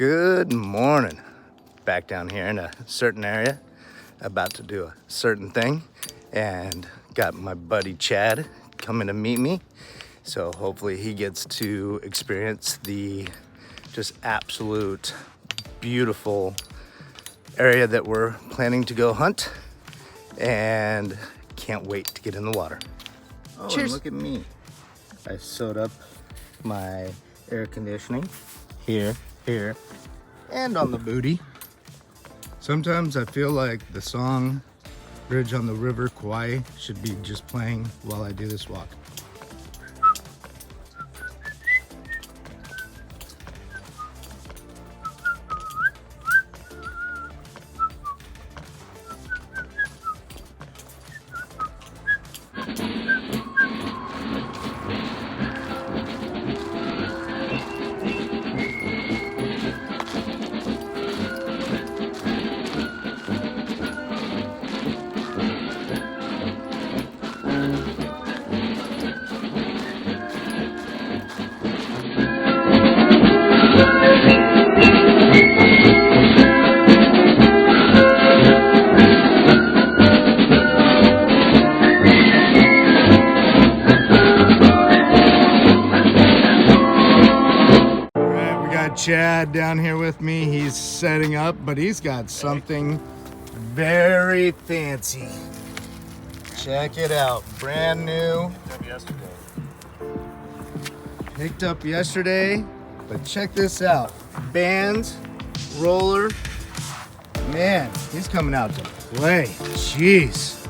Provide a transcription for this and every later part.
Good morning. Back down here in a certain area, about to do a certain thing, and got my buddy Chad coming to meet me. So hopefully he gets to experience the just absolute beautiful area that we're planning to go hunt, and can't wait to get in the water. Oh, cheers. And look at me. I sewed up my air conditioning here, and on the booty. Sometimes I feel like the song Bridge on the River Kauai should be just playing while I do this walk. Chad down here with me. He's setting up, but he's got something very fancy. Check it out. Brand new. Picked up yesterday, but check this out. Bands, roller. Man, he's coming out to play. Jeez.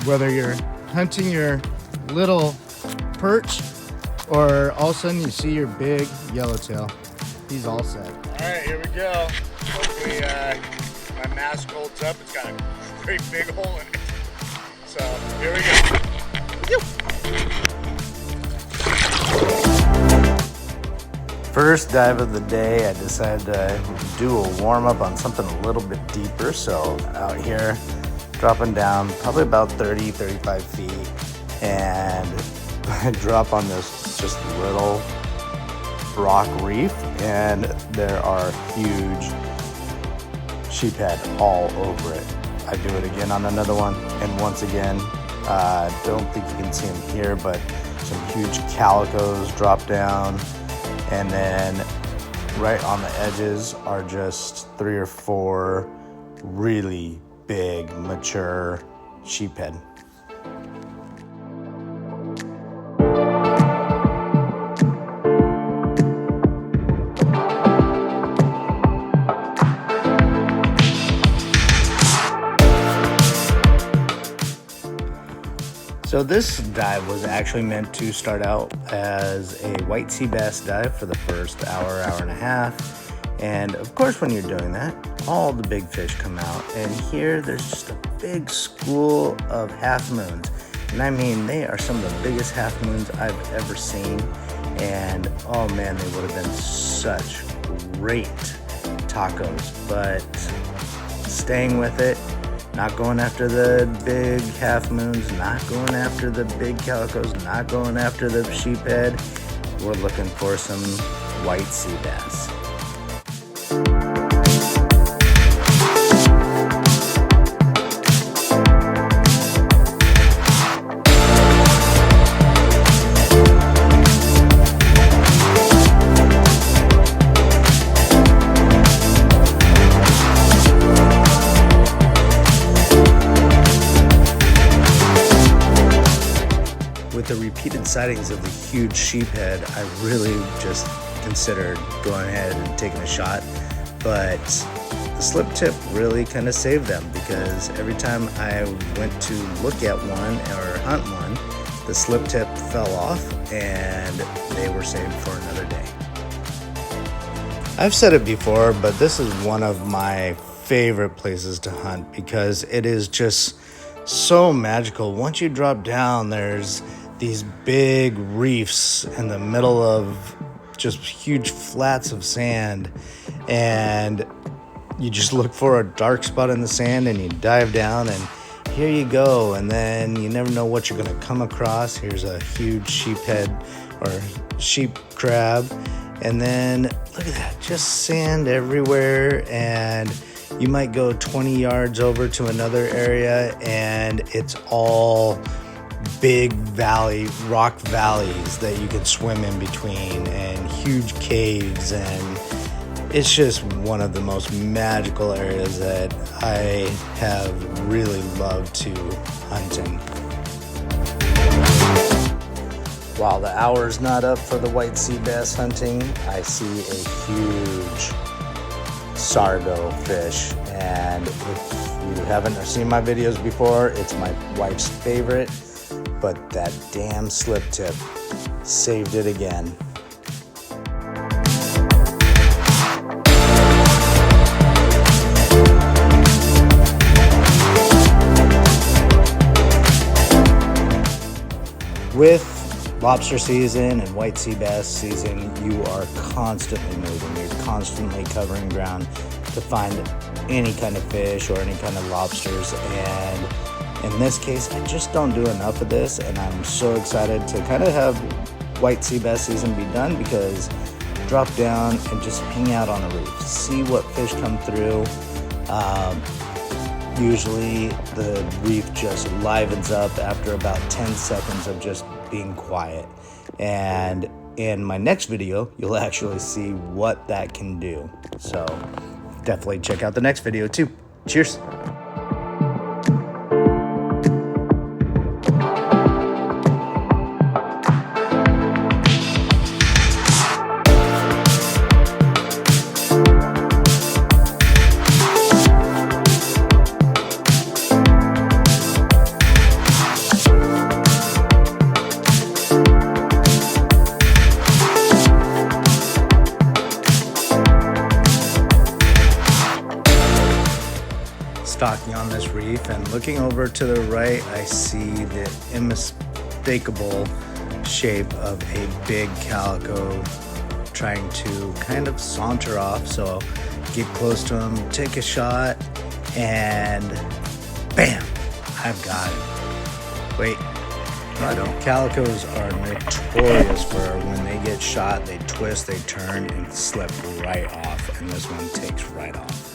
Whether you're hunting your little perch or all of a sudden you see your big yellowtail, he's all set. All right, here we go. Hopefully my mask holds up. It's got a great big hole in it. So here we go. First dive of the day, I decided to do a warm up on something a little bit deeper. So out here, dropping down probably about 30, 35 feet. And I drop on this just little rock reef, and there are huge sheephead all over it. I do it again on another one, and once again, don't think you can see them here, but some huge calicos drop down, and then right on the edges are just 3 or 4 really big, mature sheephead. So this dive was actually meant to start out as a white sea bass dive for the first hour and a half. And of course, when you're doing that, all the big fish come out. And here there's just a big school of half moons. And I mean, they are some of the biggest half moons I've ever seen. And oh man, they would have been such great tacos. But staying with it, not going after the big half moons, not going after the big calicos, not going after the sheephead. We're looking for some white sea bass. With the repeated sightings of the huge sheephead, I really just considered going ahead and taking a shot, but the slip tip really kind of saved them, because every time I went to look at one or hunt one, the slip tip fell off and they were saved for another day. I've said it before, but this is one of my favorite places to hunt because it is just so magical. Once you drop down, there's these big reefs in the middle of just huge flats of sand, and you just look for a dark spot in the sand and you dive down, and here you go. And then you never know what you're going to come across. Here's a huge sheephead or sheep crab, And then look at that, just sand everywhere. And you might go 20 yards over to another area and it's all big rock valleys that you can swim in between and huge caves, and it's just one of the most magical areas that I have really loved to hunt in. While the hour's not up for the white sea bass hunting, I see a huge sargo fish, and if you haven't seen my videos before, it's my wife's favorite, but that damn slip tip saved it again. With lobster season and white sea bass season, you are constantly moving. You're constantly covering ground to find any kind of fish or any kind of lobsters. And in this case, I just don't do enough of this, and I'm so excited to kind of have white sea bass season be done, because drop down and just hang out on a reef, see what fish come through. Usually the reef just livens up after about 10 seconds of just being quiet. And in my next video, you'll actually see what that can do. So definitely check out the next video too. Cheers. Stalking on this reef, and looking over to the right, I see the unmistakable shape of a big calico trying to kind of saunter off. So get close to him, take a shot, and bam, I've got it. Wait, no, I don't. Calicos are notorious for when they get shot, they twist, they turn, and slip right off, and this one takes right off.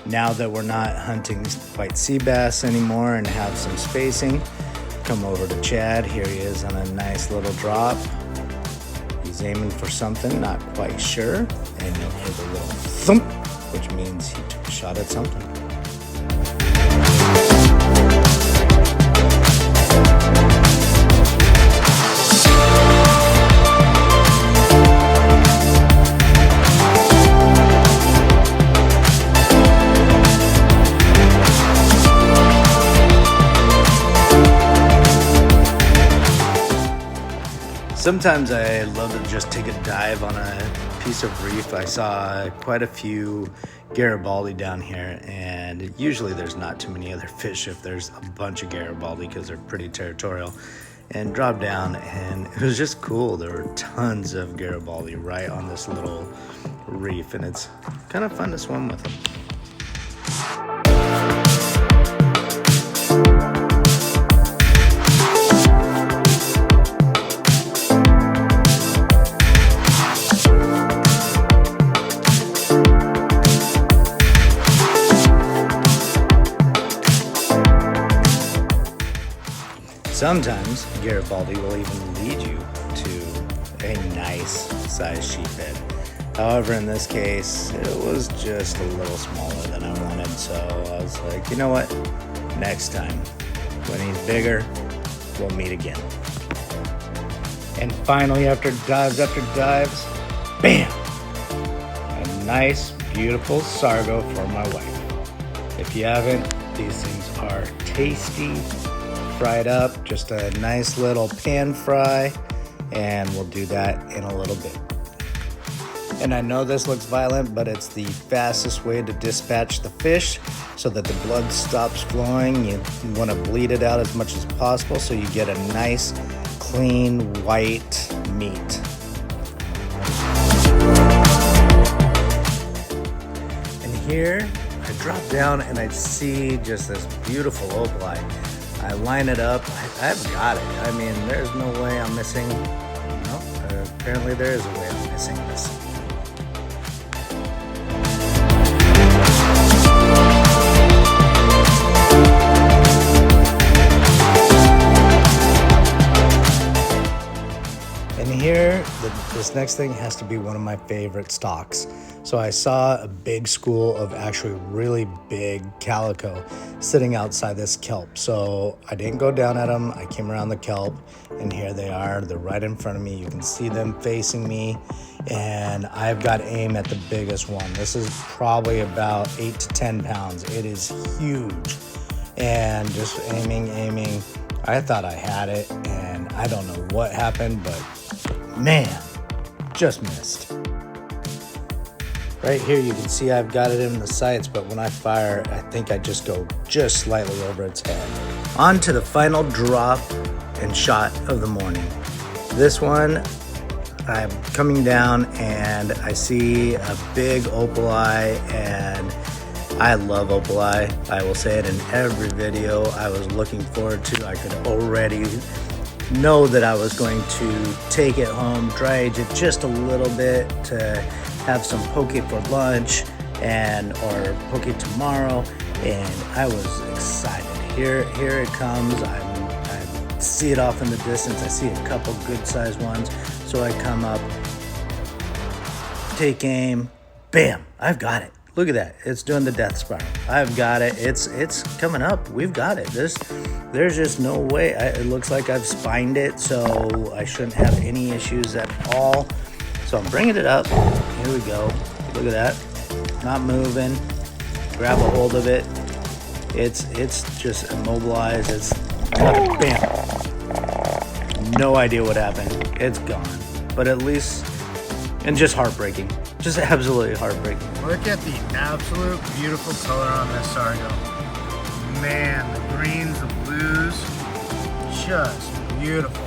Now that we're not hunting white sea bass anymore and have some spacing, come over to Chad. Here he is on a nice little drop. He's aiming for something, not quite sure, and you'll hear the little thump, which means he took a shot at something. Sometimes I love to just take a dive on a piece of reef. I saw quite a few Garibaldi down here, and usually there's not too many other fish if there's a bunch of Garibaldi, because they're pretty territorial. And dropped down, and it was just cool. There were tons of Garibaldi right on this little reef, and it's kind of fun to swim with them. Sometimes Garibaldi will even lead you to a nice sized sheephead. However, in this case, it was just a little smaller than I wanted, so I was like, you know what? Next time, when he's bigger, we'll meet again. And finally, after dives, bam! A nice, beautiful sargo for my wife. If you haven't, these things are tasty. Fried up, just a nice little pan fry, and we'll do that in a little bit. And I know this looks violent, but it's the fastest way to dispatch the fish so that the blood stops flowing. You want to bleed it out as much as possible so you get a nice, clean, white meat. And here, I drop down and I see just this beautiful opalite. I line it up. I've got it. I mean, there's no way I'm missing. No, Apparently there is a way of missing this. And here, this next thing has to be one of my favorite stocks. So I saw a big school of actually really big calico sitting outside this kelp. So I didn't go down at them. I came around the kelp, and here they are. They're right in front of me. You can see them facing me, and I've got aim at the biggest one. This is probably about 8 to 10 pounds. It is huge. And just aiming. I thought I had it, and I don't know what happened, but man, just missed. Right here you can see I've got it in the sights, but when I fire, I think I just go just slightly over its head. On to the final drop and shot of the morning. This one, I'm coming down and I see a big opal eye, and I love opal eye. I will say it in every video I was looking forward to. I could already know that I was going to take it home, dry age it just a little bit to have some poke for lunch or poke tomorrow, and I was excited. Here it comes. I see it off in the distance. I see a couple good sized ones, so I come up, take aim, bam, I've got it. Look at that. It's doing the death spiral. I've got it. It's coming up. We've got it. There's just no way. It looks like I've spined it, so I shouldn't have any issues at all. So I'm bringing it up. Here we go. Look at that. Not moving. Grab a hold of it. It's just immobilized. It's bam. No idea what happened. It's gone. But at least, and just heartbreaking. Just absolutely heartbreaking. Look at the absolute beautiful color on this Sargo. Man, the greens, the blues, just beautiful.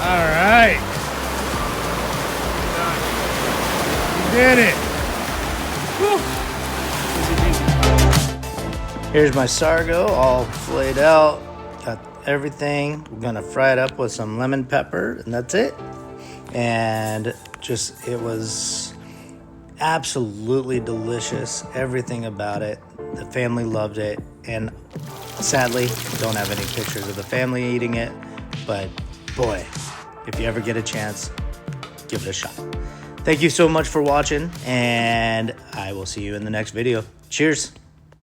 All right. You did it. Whew. Here's my Sargo all flayed out. Got everything. We're gonna fry it up with some lemon pepper, and that's it. And it was absolutely delicious. Everything about it. The family loved it, and sadly don't have any pictures of the family eating it, but boy, if you ever get a chance, give it a shot. Thank you so much for watching, and I will see you in the next video. Cheers.